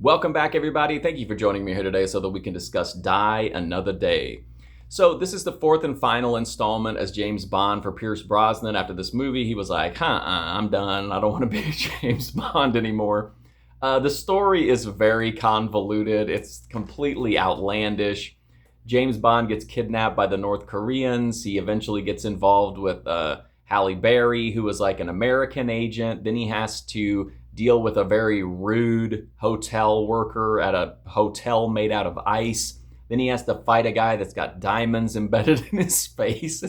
Welcome back, everybody. Thank you for joining me here today so that we can discuss Die Another Day. So this is the fourth and final installment as James Bond for Pierce Brosnan. After this movie, he was like, I'm done. I don't want to be James Bond anymore. The story is very convoluted. It's completely outlandish. James Bond gets kidnapped by the North Koreans. He eventually gets involved with Halle Berry, who is like an American agent. Then he has to deal with a very rude hotel worker at a hotel made out of ice. Then he has to fight a guy that's got diamonds embedded in his face.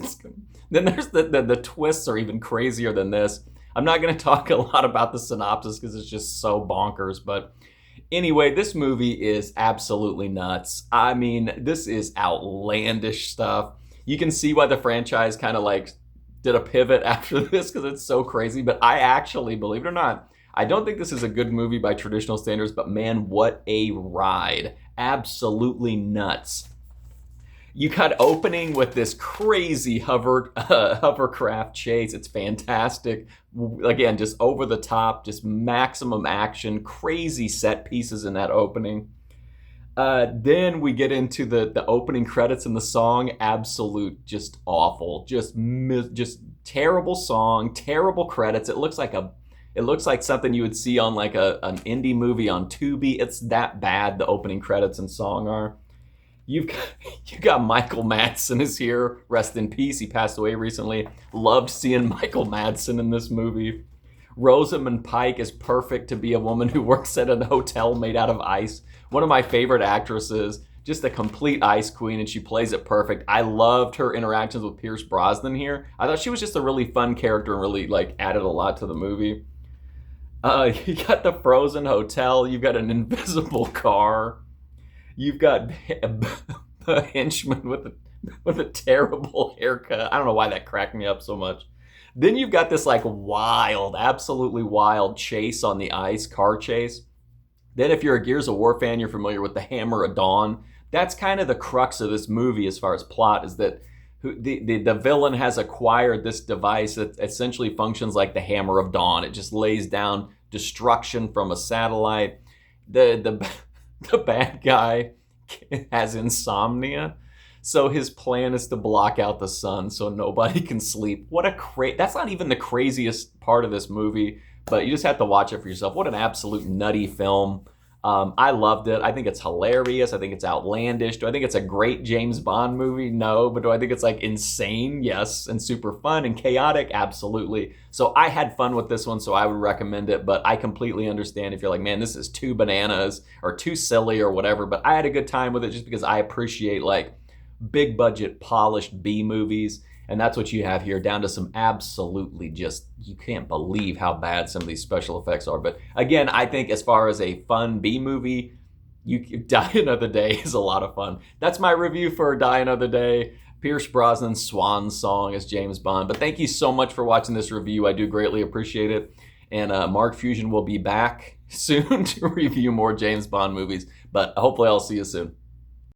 Then there's the twists are even crazier than this. I'm not going to talk a lot about the synopsis because it's just so bonkers. But anyway, this movie is absolutely nuts. I mean, this is outlandish stuff. You can see why the franchise kind of like did a pivot after this because it's so crazy. But I actually, believe it or not, I don't think this is a good movie by traditional standards, but man, what a ride. Absolutely nuts. You got opening with this crazy hovercraft chase. It's fantastic. Again, just over the top, just maximum action, crazy set pieces in that opening. Then we get into the opening credits and the song. Absolute, just awful. Just terrible song, terrible credits. It looks like something you would see on like an indie movie on Tubi. It's that bad, the opening credits and song are. You got Michael Madsen is here. Rest in peace. He passed away recently. Loved seeing Michael Madsen in this movie. Rosamund Pike is perfect to be a woman who works at a hotel made out of ice. One of my favorite actresses. Just a complete ice queen, and she plays it perfect. I loved her interactions with Pierce Brosnan here. I thought she was just a really fun character and really like added a lot to the movie. You got the frozen hotel. You've got an invisible car. You've got a henchman with a terrible haircut. I don't know why that cracked me up so much. Then you've got this like wild, absolutely wild chase on the ice, car chase. Then if you're a Gears of War fan, you're familiar with the Hammer of Dawn. That's kind of the crux of this movie as far as plot, is that the villain has acquired this device that essentially functions like the Hammer of Dawn. It just lays down destruction from a satellite. The bad guy has insomnia, so his plan is to block out the sun so nobody can sleep. That's not even the craziest part of this movie, but you just have to watch it for yourself. What an absolute nutty film. I loved it. I think it's hilarious. I think it's outlandish. Do I think it's a great James Bond movie? No. But do I think it's like insane? Yes. And super fun and chaotic? Absolutely. So I had fun with this one, so I would recommend it. But I completely understand if you're like, man, this is too bananas or too silly or whatever. But I had a good time with it just because I appreciate like big budget, polished B movies. And that's what you have here, down to some absolutely just, you can't believe how bad some of these special effects are. But again, I think as far as a fun B movie, Die Another Day is a lot of fun. That's my review for Die Another Day. Pierce Brosnan's swan song as James Bond. But thank you so much for watching this review. I do greatly appreciate it. And Mark Fusion will be back soon to review more James Bond movies. But hopefully I'll see you soon.